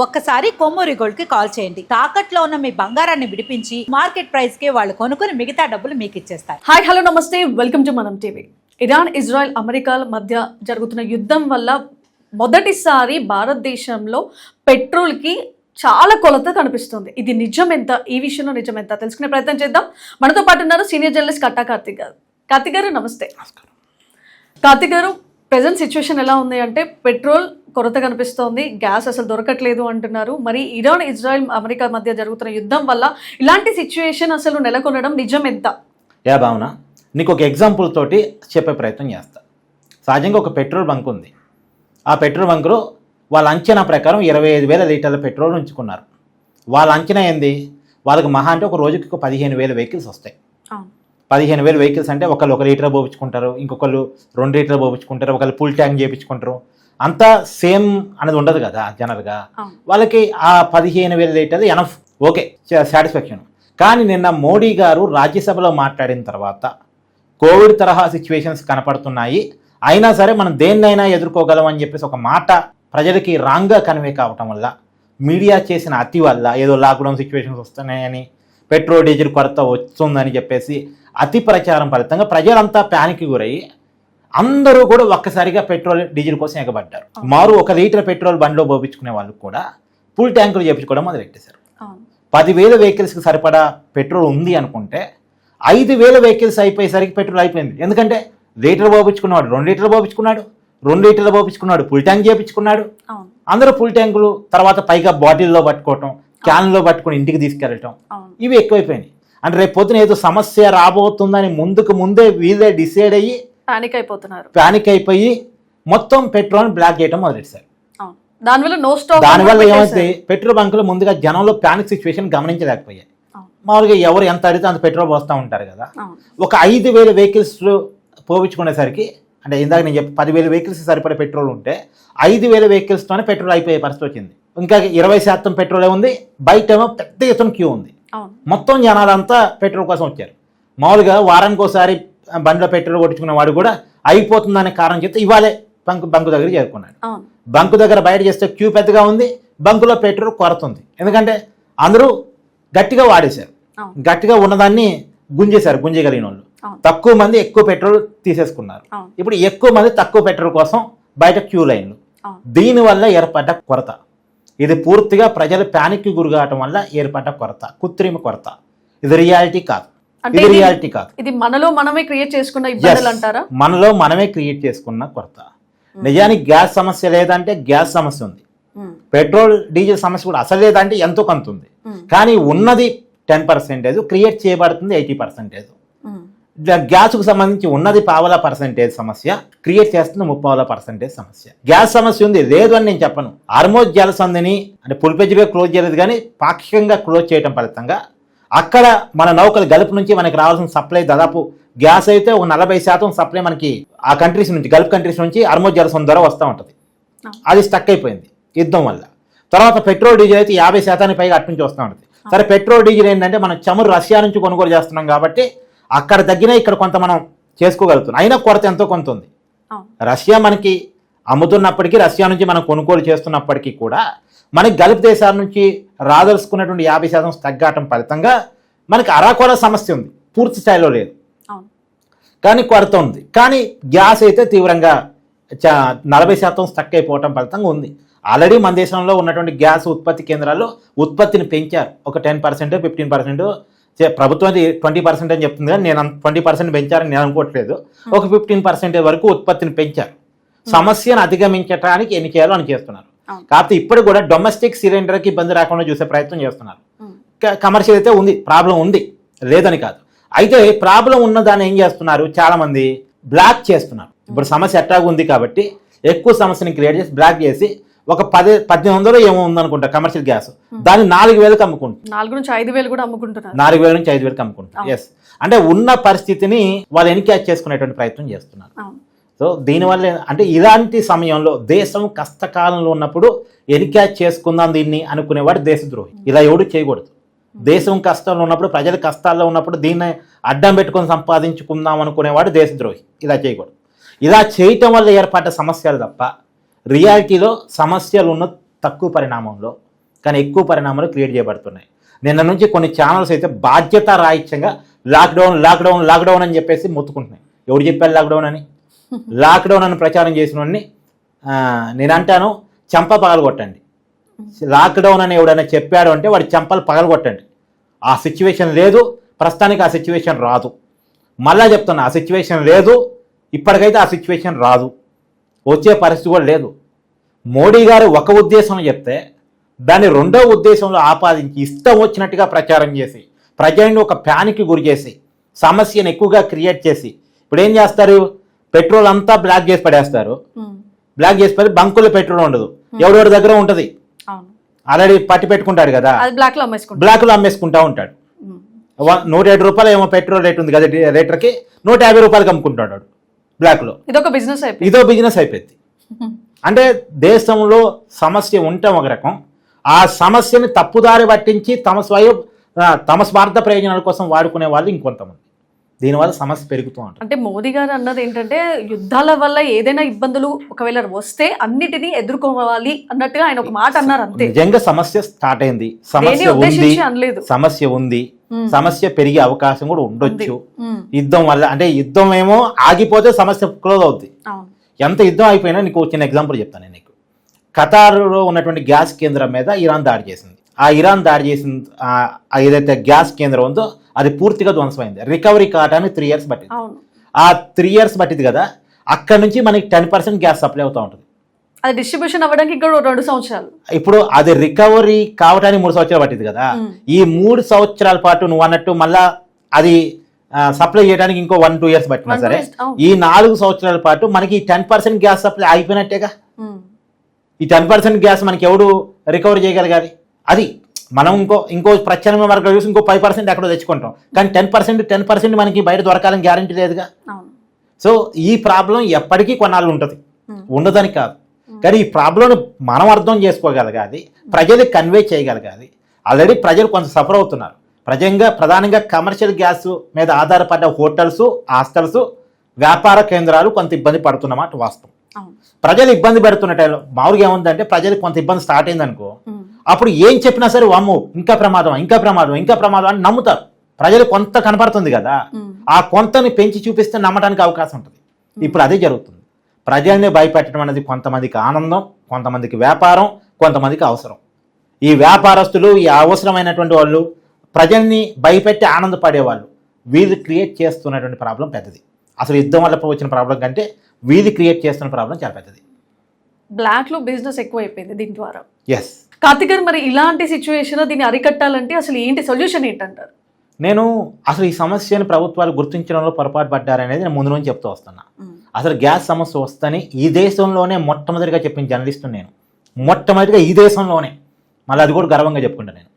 ఒక్కసారి కొమ్మూరి గోల్డ్ కి కాల్ చేయండి. తాకట్లో ఉన్న మీ బంగారాన్ని విడిపించి మార్కెట్ ప్రైస్ కి వాళ్ళు కొనుక్కుని మిగతా డబ్బులు మీకు ఇచ్చేస్తారు. హాయ్ హలో నమస్తే, వెల్కమ్ టు మనం టీవీ. ఇరాన్ ఇజ్రాయెల్ అమెరికాల మధ్య జరుగుతున్న యుద్ధం వల్ల మొదటిసారి భారతదేశంలో పెట్రోల్కి చాలా కొలత కనిపిస్తుంది. ఇది నిజం ఎంత, ఈ విషయంలో నిజం ఎంత తెలుసుకునే ప్రయత్నం చేద్దాం. మనతో పాటు ఉన్నారు సీనియర్ జర్నలిస్ట్ కట్టా కార్తిక్ గారు. కార్తిక్ గారు నమస్తే. కార్తిక్ గారు, ప్రెజెంట్ సిచ్యువేషన్ ఎలా ఉంది అంటే పెట్రోల్ కొరత కనిపిస్తోంది, గ్యాస్ అసలు దొరకట్లేదు అంటున్నారు. మరి ఇరాన్ ఇజ్రాయెల్ అమెరికా మధ్య జరుగుతున్న యుద్ధం వల్ల ఇలాంటి సిచ్యువేషన్ అసలు నెలకొనడం నిజం ఎంత? భావన, నీకు ఒక ఎగ్జాంపుల్ తోటి చెప్పే ప్రయత్నం చేస్తా. సహజంగా ఒక పెట్రోల్ బంక్ ఉంది. ఆ పెట్రోల్ బంకులో వాళ్ళ అంచనా ప్రకారం 25,000 లీటర్ల పెట్రోల్ ఉంచుకున్నారు. వాళ్ళ అంచనా ఏంది, వాళ్ళకి మహా అంటే ఒక రోజుకి 15,000 వెహికల్స్ వస్తాయి. 15,000 వెహికల్స్ అంటే ఒకళ్ళు 1 లీటర్ పోపించుకుంటారు, ఇంకొకళ్ళు 2 లీటర్లు పోపించుకుంటారు, ఒకళ్ళు ఫుల్ ట్యాంక్ చేయించుకుంటారు. అంతా సేమ్ అనేది ఉండదు కదా జనరల్గా. వాళ్ళకి ఆ 15,000 లీటర్లు ఎనఫ్, ఓకే, సాటిస్ఫాక్షన్. కానీ నిన్న మోడీ గారు రాజ్యసభలో మాట్లాడిన తర్వాత కోవిడ్ తరహా సిచ్యువేషన్స్ కనపడుతున్నాయి, అయినా సరే మనం దేన్నైనా ఎదుర్కోగలం అని చెప్పేసి ఒక మాట ప్రజలకి రాంగ్గా కన్వే కావటం వల్ల, మీడియా చేసిన అతి వల్ల, ఏదో లాక్డౌన్ సిచ్యువేషన్స్ వస్తున్నాయని, పెట్రోల్ డీజిల్ కొరత వస్తుందని చెప్పేసి అతి ప్రచారం ఫలితంగా ప్రజలంతా ప్యానికి గురయ్యి అందరూ కూడా ఒక్కసారిగా పెట్రోల్ డీజిల్ కోసం ఎగబడ్డారు. మారు 1 లీటర్ పెట్రోల్ బండిలో పోపించుకునే వాళ్ళు కూడా ఫుల్ ట్యాంకులు చేయించుకోవడం మొదలెట్టేశారు. 10,000 వెహికల్స్కి సరిపడా పెట్రోల్ ఉంది అనుకుంటే 5,000 వెహికల్స్ అయిపోయేసరికి పెట్రోల్ అయిపోయింది. ఎందుకంటే లీటర్ పోపించుకున్నాడు, 2 లీటర్లు పోపించుకున్నాడు, 2 లీటర్లు పోపించుకున్నాడు, ఫుల్ ట్యాంక్ చేయించుకున్నాడు. అందరూ ఫుల్ ట్యాంకులు, తర్వాత పైగా బాటిల్లో పట్టుకోవటం, క్యాన్లో పట్టుకుని ఇంటికి తీసుకెళ్ళటం, ఇవి ఎక్కువైపోయినాయి. అంటే రేపు పొద్దున ఏదో సమస్య రాబోతుందని ముందే వీళ్ళే డిసైడ్ అయ్యి పానిక్ అయిపోయి మొత్తం పెట్రోల్ బ్లాక్ చేయడం మొదలెట్టారు. దానివల్ల ఏమైతే పెట్రోల్ బంకులు ముందుగా జనంలో పానిక్ సిచ్యువేషన్ గమనించలేకపోయాయి. మామూలుగా ఎవరు ఎంత అడిగితే అంత పెట్రోల్ పోస్తూ ఉంటారు కదా. ఒక 5,000 వెహికల్స్ పోపించుకునేసరికి, అంటే ఇందాక నేను చెప్పి 10,000 వెహికల్స్ సరిపడే పెట్రోల్ ఉంటే 5,000 వెహికల్స్తోనే పెట్రోల్ అయిపోయే పరిస్థితి వచ్చింది. ఇంకా 20% పెట్రోలే ఉంది, బయట ఏమో పెద్ద ఎత్తున క్యూ ఉంది. మొత్తం జనాలంతా పెట్రోల్ కోసం వచ్చారు. మామూలుగా వారానికి ఒకసారి బండిలో పెట్రోల్ కొట్టించుకున్న వాడు కూడా అయిపోతుందనే కారణం చెప్తే ఇవాళే బంకు దగ్గర చేరుకున్నాడు. బంకు దగ్గర బయట చేస్తే క్యూ పెద్దగా ఉంది, బంకులో పెట్రోల్ కొరత ఉంది. ఎందుకంటే అందరూ గట్టిగా వాడేశారు, గట్టిగా ఉన్నదాన్ని గుంజేశారు, గుంజగలిగిన వాళ్ళు. తక్కువ మంది ఎక్కువ పెట్రోల్ తీసేసుకున్నారు. ఇప్పుడు ఎక్కువ మంది తక్కువ పెట్రోల్ కోసం బయట క్యూ లైన్లు. దీనివల్ల ఏర్పడ్డ కొరత, ఇది పూర్తిగా ప్రజలు ప్యానిక్కి గురికావటం వల్ల ఏర్పడ్డ కొరత, కృత్రిమ కొరత. ఇది రియాలిటీ కాదు, ఇది రియాలిటీ కాదు. ఇది మనలో మనమే క్రియేట్ చేసుకున్న ఇబ్బందులు అంటారా? మనలో మనమే క్రియేట్ చేసుకున్న కొరత. నిజానికి గ్యాస్ సమస్య లేదంటే గ్యాస్ సమస్య ఉంది, పెట్రోల్ డీజిల్ సమస్య కూడా అసలు లేదంటే ఎంతో కొంత ఉంది. కానీ ఉన్నది 10%, క్రియేట్ చేయబడుతుంది 80%. గ్యాస్కు సంబంధించి ఉన్నది 0.5% సమస్య, క్రియేట్ చేస్తుంది 0.3% సమస్య. గ్యాస్ సమస్య ఉంది, లేదు అని నేను చెప్పను. హార్మోజ్ జలసంధిని అంటే పుల్పెజ్గా క్లోజ్ చేయలేదు, కానీ పాక్షికంగా క్లోజ్ చేయడం ఫలితంగా అక్కడ మన నౌకల గల్ఫ్ నుంచి మనకి రావాల్సిన సప్లై, దాదాపు గ్యాస్ అయితే ఒక 40% సప్లై మనకి ఆ కంట్రీస్ నుంచి, గల్ఫ్ కంట్రీస్ నుంచి హార్మోజ్ జలసంధి ద్వారా వస్తూ ఉంటుంది. అది స్టక్ అయిపోయింది యుద్ధం వల్ల. తర్వాత పెట్రోల్ డీజిల్ అయితే 50% పైగా అటు నుంచి వస్తూ ఉంటుంది. సరే, పెట్రోల్ డీజిల్ ఏంటంటే మనం చమురు రష్యా నుంచి కొనుగోలు చేస్తున్నాం కాబట్టి అక్కడ తగ్గినా ఇక్కడ కొంత మనం చేసుకోగలుగుతున్నాం. అయినా కొరత ఎంతో కొంత ఉంది. రష్యా మనకి అమ్ముతున్నప్పటికీ, రష్యా నుంచి మనం కొనుగోలు చేస్తున్నప్పటికీ కూడా మనకి గల్ఫ్ దేశాల నుంచి రాదలుచుకున్నటువంటి 50% తగ్గటం ఫలితంగా మనకి అరాకొర సమస్య ఉంది, పూర్తి స్థాయిలో లేదు కానీ కొరత ఉంది. కానీ గ్యాస్ అయితే తీవ్రంగా 40% స్టక్ అయిపోవటం ఫలితంగా ఉంది. ఆల్రెడీ మన దేశంలో ఉన్నటువంటి గ్యాస్ ఉత్పత్తి కేంద్రాల్లో ఉత్పత్తిని పెంచారు. ఒక 10%, 15%, ప్రభుత్వం 20% అని చెప్తుంది, కానీ నేను 20% పెంచారని నేను అనుకోవట్లేదు. ఒక 15% వరకు ఉత్పత్తిని పెంచారు. సమస్యను అధిగమించడానికి ఎన్ని చేయాలో అని చేస్తున్నారు. కాకపోతే ఇప్పుడు కూడా డొమెస్టిక్ సిలిండర్కి ఇబ్బంది రాకుండా చూసే ప్రయత్నం చేస్తున్నారు. కమర్షియల్ అయితే ఉంది, ప్రాబ్లం ఉంది, లేదని కాదు. అయితే ప్రాబ్లం ఉన్నదాన్ని ఏం చేస్తున్నారు, చాలామంది బ్లాక్ చేస్తున్నారు. ఇప్పుడు సమస్య ఎట్టాగా ఉంది కాబట్టి ఎక్కువ సమస్యని క్రియేట్ చేసి బ్లాక్ చేసి ఒక 1800 ఏమో ఉందనుకుంటా కమర్షియల్ గ్యాస్, దాన్ని 4,000కి అమ్ముకుంటారు. 4,000 నుంచి 5,000 కూడా అమ్ముకుంటున్నారు. 4,000 నుంచి 5,000కి అమ్ముకుంటారు. ఎస్, అంటే ఉన్న పరిస్థితిని వాళ్ళు ఎన్క్యాచ్ చేసుకునేటువంటి ప్రయత్నం చేస్తున్నారు. సో దీనివల్ల అంటే ఇలాంటి సమయంలో దేశం కష్టకాలంలో ఉన్నప్పుడు ఎన్క్యాచ్ చేసుకుందాం దీన్ని అనుకునేవాడు దేశద్రోహి. ఇలా ఎవడు చేయకూడదు. దేశం కష్టంలో ఉన్నప్పుడు, ప్రజలు కష్టాల్లో ఉన్నప్పుడు దీన్ని అడ్డం పెట్టుకొని సంపాదించుకుందాం అనుకునేవాడు దేశద్రోహి. ఇలా చేయకూడదు. ఇలా చేయటం వల్ల ఏర్పడ్డ సమస్యలు తప్ప రియాలిటీలో సమస్యలు ఉన్న తక్కువ పరిణామంలో కానీ ఎక్కువ పరిణామాలు క్రియేట్ చేయబడుతున్నాయి. నిన్న నుంచి కొన్ని ఛానల్స్ అయితే బాధ్యత రాహిత్యంగా లాక్డౌన్ అని చెప్పేసి మొత్తుకుంటున్నాయి. ఎవరు చెప్పారు లాక్డౌన్ అని? లాక్డౌన్ అని ప్రచారం చేసిన వాడిని నేను అంటాను, చెంప పగలగొట్టండి. లాక్డౌన్ అని ఎవడైనా చెప్పాడు అంటే వాడి చెంపలు పగలగొట్టండి. ఆ సిచ్యువేషన్ లేదు, ప్రస్తుతానికి ఆ సిచ్యువేషన్ రాదు. మళ్ళా చెప్తున్నా, ఆ సిచ్యువేషన్ లేదు, ఇప్పటికైతే ఆ సిచ్యువేషన్ రాదు, వచ్చే పరిస్థితి కూడా లేదు. మోడీ గారు ఒక ఉద్దేశం చెప్తే దాన్ని రెండో ఉద్దేశంలో ఆపాదించి ఇష్టం వచ్చినట్టుగా ప్రచారం చేసి ప్రజలను ఒక ప్యానికి గురి చేసి సమస్యను ఎక్కువగా క్రియేట్ చేసి ఇప్పుడు ఏం చేస్తారు, పెట్రోల్ అంతా బ్లాక్ చేసి పడేస్తారు. బ్లాక్ చేసి పడి బంకుల్లో పెట్రోల్ ఉండదు, ఎవడెవడి దగ్గర ఉంటుంది, ఆల్రెడీ పట్టి పెట్టుకుంటాడు కదా, బ్లాక్ లో అమ్మేసుకుంటా ఉంటాడు. 107 రూపాయలు ఏమో పెట్రోల్ రేట్ ఉంది కదా లీటర్కి, 150 రూపాయలకి అమ్ముకుంటాడు బ్లాక్ లో. ఇదో బిజినెస్ అయిపోయింది. అంటే దేశంలో సమస్య ఉంటే ఒక రకం, ఆ సమస్యని తప్పుదారి పట్టించి తమ స్వార్థ ప్రయోజనాల కోసం వాడుకునే వాళ్ళు ఇంకొంతమంది. దీనివల్ల సమస్య పెరుగుతూ ఉంటుంది. అంటే మోదీ గారు అన్నది ఏంటంటే యుద్ధాల వల్ల ఏదైనా ఇబ్బందులు ఒకవేళ వస్తే అన్నిటినీ ఎదుర్కోవాలి అన్నట్టుగా ఆయన ఒక మాట అన్నారు. అంతే. నిజంగా సమస్య స్టార్ట్ అయింది, సమస్య ఉంది, సమస్య పెరిగే అవకాశం కూడా ఉండొచ్చు. యుద్ధం వల్ల అంటే యుద్ధం ఏమో ఆగిపోతే సమస్య క్లోజ్ అవుద్ది. ఎంత యుద్ధం అయిపోయినా నీకు చిన్న ఎగ్జాంపుల్ చెప్తాను నేను నీకు. ఖతార్లో ఉన్నటువంటి గ్యాస్ కేంద్రం మీద ఇరాన్ దాడి చేసింది. ఆ ఇరాన్ దాడి చేసిన ఏదైతే గ్యాస్ కేంద్రం ఉందో అది పూర్తిగా ధ్వంసమైంది. రికవరీ కావడానికి 3 years పట్టింది. ఆ 3 years పట్టింది కదా, అక్కడ నుంచి మనకి 10% గ్యాస్ సప్లై అవుతూ ఉంటుంది. అది డిస్ట్రిబ్యూషన్ అవ్వడానికి ఇక్కడ 2 సంవత్సరాలు. ఇప్పుడు అది రికవరీ కావడానికి 3 సంవత్సరాలు పట్టింది కదా. ఈ 3 సంవత్సరాల పాటు నువ్వు అన్నట్టు మళ్ళా అది సప్లై చేయడానికి ఇంకో 1-2 years పట్టినా సరే, ఈ 4 సంవత్సరాల పాటు మనకి 10% గ్యాస్ సప్లై అయిపోయినట్టేగా. ఈ 10% గ్యాస్ మనకి ఎవడు రికవరీ చేయగలగాలి? అది మనం ఇంకో ప్రత్యామ్నాయ మార్గాలు చూసి ఇంకో 5% ఎక్కడో తెచ్చుకుంటాం. కానీ 10% మనకి బయట దొరకాలని గ్యారంటీ లేదుగా. సో ఈ ప్రాబ్లం ఎప్పటికీ కొన్నాళ్ళు ఉంటుంది, ఉండదని కాదు. కానీ ఈ ప్రాబ్లం మనం అర్థం చేసుకోగలగాలి, ప్రజలకు కన్వే చేయగలగాలి. ఆల్రెడీ ప్రజలు కొంచెం సఫర్ అవుతున్నారు. ప్రధానంగా కమర్షియల్ గ్యాస్ మీద ఆధారపడ్డ హోటల్స్, హాస్టల్స్, వ్యాపార కేంద్రాలు కొంత ఇబ్బంది పడుతున్నమాట వాస్తవం. ప్రజలు ఇబ్బంది పెడుతున్న టైంలో మామూలుగా ఏముందంటే ప్రజలకు కొంత ఇబ్బంది స్టార్ట్ అయిందనుకో, అప్పుడు ఏం చెప్పినా సరే వామ్మో ఇంకా ప్రమాదం అని నమ్ముతారు. ప్రజలు కొంత కనపడుతుంది కదా, ఆ కొంతని పెంచి చూపిస్తే నమ్మడానికి అవకాశం ఉంటుంది. ఇప్పుడు అదే జరుగుతుంది. ప్రజల్ని భయపెట్టడం అనేది కొంతమందికి ఆనందం, కొంతమందికి వ్యాపారం, కొంతమందికి అవసరం. ఈ వ్యాపారస్తులు, ఈ అవసరమైనటువంటి వాళ్ళు, ప్రజల్ని భయపెట్టి ఆనందపడేవాళ్ళు, వీళ్ళు క్రియేట్ చేస్తున్నటువంటి ప్రాబ్లం పెద్దది. అసలు యుద్ధం వల్ల వచ్చిన ప్రాబ్లం కంటే వీళ్ళు క్రియేట్ చేస్తున్న ప్రాబ్లం చాలా పెద్దది. బ్లాక్ లో బిజినెస్ ఎక్కువ అయిపోయింది దీని ద్వారా. ఎస్ కార్తిక్ గారు, మరి ఇలాంటి సిచ్యువేషన్ దీన్ని అరికట్టాలంటే అసలు ఏంటి సొల్యూషన్ ఏంటంటారు? నేను అసలు ఈ సమస్యను ప్రభుత్వాలు గుర్తించడంలో పొరపాటు పడ్డారనేది నేను ముందు నుంచి చెప్తూ వస్తున్నా. అసలు గ్యాస్ సమస్య వస్తని ఈ దేశంలోనే మొట్టమొదటిగా చెప్పిన జర్నలిస్టు నేను. మొట్టమొదటిగా ఈ దేశంలోనే, మళ్ళీ అది కూడా గర్వంగా చెప్పుకుంటాను నేను.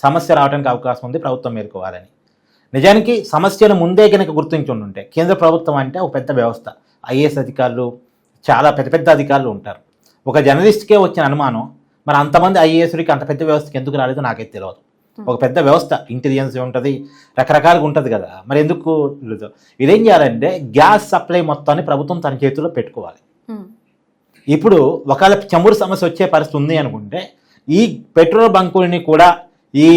సమస్య రావడానికి అవకాశం ఉంది, ప్రభుత్వం మేలుకోవాలని. నిజానికి సమస్యను ముందే కనుక గుర్తించి ఉంటే, కేంద్ర ప్రభుత్వం అంటే ఒక పెద్ద వ్యవస్థ, ఐఏఎస్ అధికారులు, చాలా పెద్ద అధికారులు ఉంటారు. ఒక జర్నలిస్ట్కే వచ్చిన అనుమానం, మరి అంతమంది ఐఏఎస్కి అంత పెద్ద వ్యవస్థకి ఎందుకు రాలేదో నాకైతే తెలియదు. ఒక పెద్ద వ్యవస్థ, ఇంటెలిజెన్స్ ఉంటుంది, రకరకాలుగా ఉంటుంది కదా, మరి ఎందుకు లేదు? ఇదేం చేయాలంటే గ్యాస్ సప్లై మొత్తాన్ని ప్రభుత్వం తన చేతుల్లో పెట్టుకోవాలి. ఇప్పుడు ఒకవేళ చమురు సమస్య వచ్చే పరిస్థితి ఉంది అనుకుంటే, ఈ పెట్రోల్ బంకుల్ని కూడా, ఈ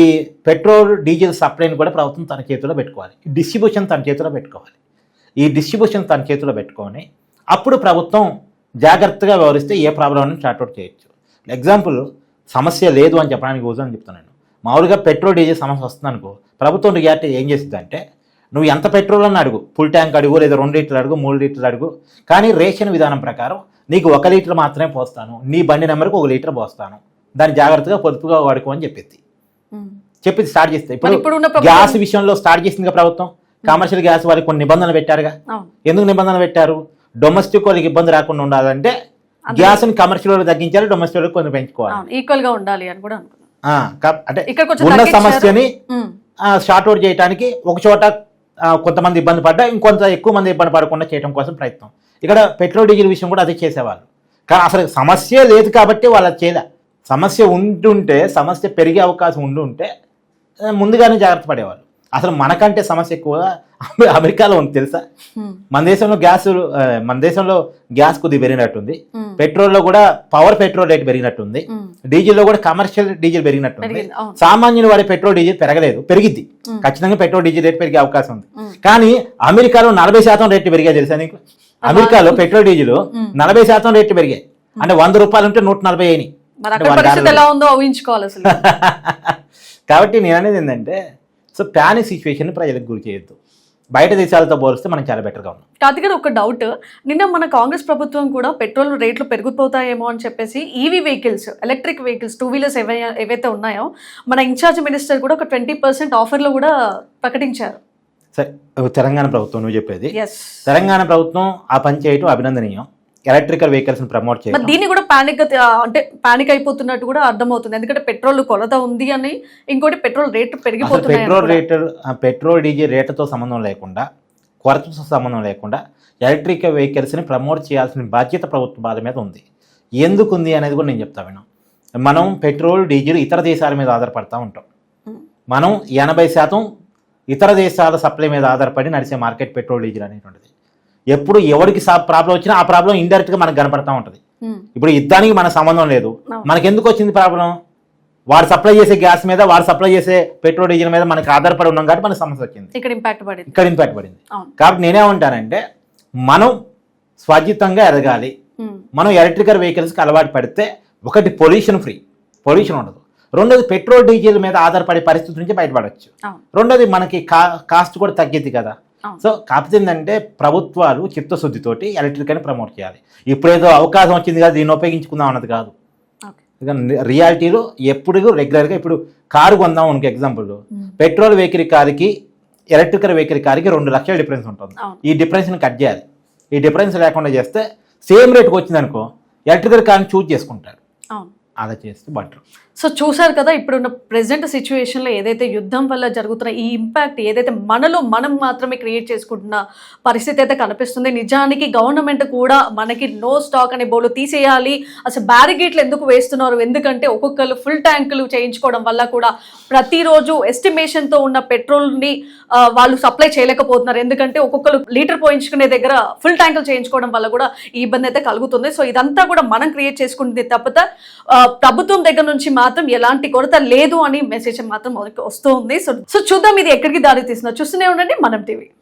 పెట్రోల్ డీజిల్ సప్లైని కూడా ప్రభుత్వం తన చేతిలో పెట్టుకోవాలి. డిస్ట్రిబ్యూషన్ తన చేతిలో పెట్టుకోవాలి. ఈ డిస్ట్రిబ్యూషన్ తన చేతిలో పెట్టుకొని అప్పుడు ప్రభుత్వం జాగ్రత్తగా వ్యవహరిస్తే ఏ ప్రాబ్లం షార్ట్అవుట్ చేయొచ్చు. ఎగ్జాంపుల్, సమస్య లేదు అని చెప్పడానికి ఉదాహరణ చెప్తున్నాను. మామూలుగా పెట్రోల్ డీజిల్ సమస్య వస్తుందనుకో, ప్రభుత్వం రియాక్ట్ ఏం చేస్తుంది అంటే, నువ్వు ఎంత పెట్రోల్ అని అడుగు, ఫుల్ ట్యాంక్ అడుగు, లేదా 2 లీటర్లు అడుగు, 3 లీటర్లు అడుగు, కానీ రేషన్ విధానం ప్రకారం నీకు 1 లీటర్ మాత్రమే పోస్తాను, నీ బండి నెంబర్కి 1 లీటర్ పోస్తాను, దాన్ని జాగ్రత్తగా పొదుపుగా వాడుకో అని చెప్పింది స్టార్ట్ చేస్తే. ఇప్పుడు గ్యాస్ విషయంలో స్టార్ట్ చేసింది ప్రభుత్వం. కమర్షియల్ గ్యాస్ వాళ్ళకి కొన్ని నిబంధనలు పెట్టారుగా. ఎందుకు నిబంధనలు పెట్టారు? డొమెస్టిక్ వాళ్ళకి ఇబ్బంది రాకుండా ఉండాలంటే గ్యాస్ ని కమర్షియల్ వాళ్ళకి తగ్గించాలి, డొమెస్టిక్ వాళ్ళకి కొంచెం పెంచుకోవాలి, ఈక్వల్ గా ఉండాలి అని కూడా అంటే ఉన్న సమస్యని షార్ట్ అవుట్ చేయడానికి ఒక చోట కొంతమంది ఇబ్బంది పడ్డా ఇంకొంత ఎక్కువ మంది ఇబ్బంది పడకుండా చేయడం కోసం ప్రయత్నం. ఇక్కడ పెట్రోల్ డీజిల్ విషయం కూడా అదే చేసేవాళ్ళు. కానీ అసలు సమస్య లేదు కాబట్టి వాళ్ళు చేయలే. సమస్య ఉంటుంటే, సమస్య పెరిగే అవకాశం ఉండుంటే ముందుగానే జాగ్రత్త పడేవాళ్ళు. అసలు మనకంటే సమస్య ఎక్కువగా అమెరికాలో ఉంది తెలుసా? మన దేశంలో గ్యాస్ కొద్దిగా పెరిగినట్టుంది, పెట్రోల్లో కూడా పవర్ పెట్రోల్ రేట్ పెరిగినట్టుంది, డీజిల్లో కూడా కమర్షియల్ డీజిల్ పెరిగినట్టుంది. సామాన్యులు వాడే పెట్రోల్ డీజిల్ పెరగలేదు, పెరిగిద్ది ఖచ్చితంగా, పెట్రోల్ డీజిల్ రేట్ పెరిగే అవకాశం ఉంది. కానీ అమెరికాలో 40% రేట్లు పెరిగాయి తెలుసా నీకు? అమెరికాలో పెట్రోల్ డీజిల్ 40% రేట్లు పెరిగాయి, అంటే 100 రూపాయలు ఉంటే 140 అయినాయి. ఎలా ఉందో ఊహించుకోవాలి అసలు. కాబట్టి నేను అనేది ఏంటంటే, సో ప్యానిక్ సిచ్యువేషన్ ప్రజలకు గురి చేయొద్దు. బయట దేశాలతో పోలిస్తే మనం చాలా బెటర్గా ఉన్నాం. కాదు ఒక డౌట్, నిన్న మన కాంగ్రెస్ ప్రభుత్వం కూడా పెట్రోల్ రేట్లు పెరిగిపోతాయేమో అని చెప్పేసి EV vehicles, electric vehicles, 2 wheelers ఏవైతే ఉన్నాయో మన ఇన్ఛార్జ్ మినిస్టర్ కూడా ఒక 20% ఆఫర్లో కూడా ప్రకటించారు. సరే, తెలంగాణ ప్రభుత్వం నువ్వు చెప్పేది, Yes. తెలంగాణ ప్రభుత్వం ఆ పని చేయటం అభినందనీయం. ఎలక్ట్రికల్ వెహికల్స్ ప్రమోట్ మరి చేయడం, దీన్ని కూడా పానిక్ అయిపోతున్నట్టు కూడా అర్థమవుతుంది. ఎందుకంటే పెట్రోల్ కొరత ఉంది అని, ఇంకోటి పెట్రోల్ రేట్లు పెరిగిపోతున్నాయి. పెట్రోల్ డీజిల్ రేట్లతో సంబంధం లేకుండా, కొరతతో సంబంధం లేకుండా ఎలక్ట్రికల్ వెహికల్స్ని ప్రమోట్ చేయాల్సిన బాధ్యత ప్రభుత్వాల మీద ఉంది. ఎందుకు ఉంది అనేది కూడా నేను చెప్తా విన్నాం. మనం పెట్రోల్ డీజిల్ ఇతర దేశాల మీద ఆధారపడతా ఉంటాం. మనం 80% ఇతర దేశాల సప్లై మీద ఆధారపడి నడిచే మార్కెట్ పెట్రోల్ డీజిల్ అనేటువంటిది. ఎప్పుడు ఎవరికి ప్రాబ్లం వచ్చినా ఆ ప్రాబ్లం ఇండైరెక్ట్గా మనకు కనపడతా ఉంటుంది. ఇప్పుడు యుద్ధానికి మన సంబంధం లేదు, మనకి ఎందుకు వచ్చింది ప్రాబ్లం? వాడు సప్లై చేసే గ్యాస్ మీద, వాడు సప్లై చేసే పెట్రోల్ డీజిల్ మీద మనకి ఆధారపడి ఉన్నాం కాబట్టి మనకు సమస్య వచ్చింది, ఇక్కడ ఇంపాక్ట్ పడింది. కాబట్టి నేనేమంటానంటే, మనం స్వాజితంగా ఎదగాలి. మనం ఎలక్ట్రికల్ వెహికల్స్కి అలవాటు పడితే, ఒకటి పొల్యూషన్ ఉండదు, రెండోది పెట్రోల్ డీజిల్ మీద ఆధారపడే పరిస్థితి నుంచి బయటపడవచ్చు, రెండోది మనకి కాస్ట్ కూడా తగ్గిద్ది కదా. సో కాకపోతే ఏంటంటే, ప్రభుత్వాలు చిత్తశుద్ధితోటి ఎలక్ట్రికల్ని ప్రమోట్ చేయాలి. ఇప్పుడేదో అవకాశం వచ్చింది కదా దీన్ని ఉపయోగించుకుందాం అన్నది కాదు. రియాలిటీలో ఎప్పుడు రెగ్యులర్గా, ఇప్పుడు కారు కొందాం అనుకో ఎగ్జాంపుల్, పెట్రోల్ వెహికల్ కార్కి ఎలక్ట్రికల్ వెహికల్ కార్కి 2 లక్షల డిఫరెన్స్ ఉంటుంది. ఈ డిఫరెన్స్ని కట్ చేయాలి. ఈ డిఫరెన్స్ లేకుండా చేస్తే సేమ్ రేట్కి వచ్చింది అనుకో, ఎలక్ట్రికల్ కార్ని చూజ్ చేసుకుంటాడు. అలా చేస్తే బెటర్. సో చూసారు కదా, ఇప్పుడున్న ప్రెసెంట్ సిచ్యువేషన్లో ఏదైతే యుద్ధం వల్ల జరుగుతున్న ఈ ఇంపాక్ట్ ఏదైతే మనం మాత్రమే క్రియేట్ చేసుకుంటున్న పరిస్థితి అయితే కనిపిస్తుంది. నిజానికి గవర్నమెంట్ కూడా మనకి నో స్టాక్ అనే బోర్డు తీసేయాలి, అసలు బ్యారిగేట్లు ఎందుకు వేస్తున్నారు, ఎందుకంటే ఒక్కొక్కరు ఫుల్ ట్యాంకులు చేయించుకోవడం వల్ల కూడా ప్రతిరోజు ఎస్టిమేషన్తో ఉన్న పెట్రోల్ని వాళ్ళు సప్లై చేయలేకపోతున్నారు. ఎందుకంటే ఒక్కొక్కరు లీటర్ పోయించుకునే దగ్గర ఫుల్ ట్యాంకులు చేయించుకోవడం వల్ల కూడా ఈ ఇబ్బంది అయితే కలుగుతుంది. సో ఇదంతా కూడా మనం క్రియేట్ చేసుకుంటుంది తప్పితే ప్రభుత్వం దగ్గర నుంచి మాత్రం ఎలాంటి కొరత లేదు అని మెసేజ్ మాత్రం వస్తూ ఉంది. సో చూద్దాం ఇది ఎక్కడికి దారి తీస్తుందో. చూస్తూనే ఉండండి మనం టీవీ.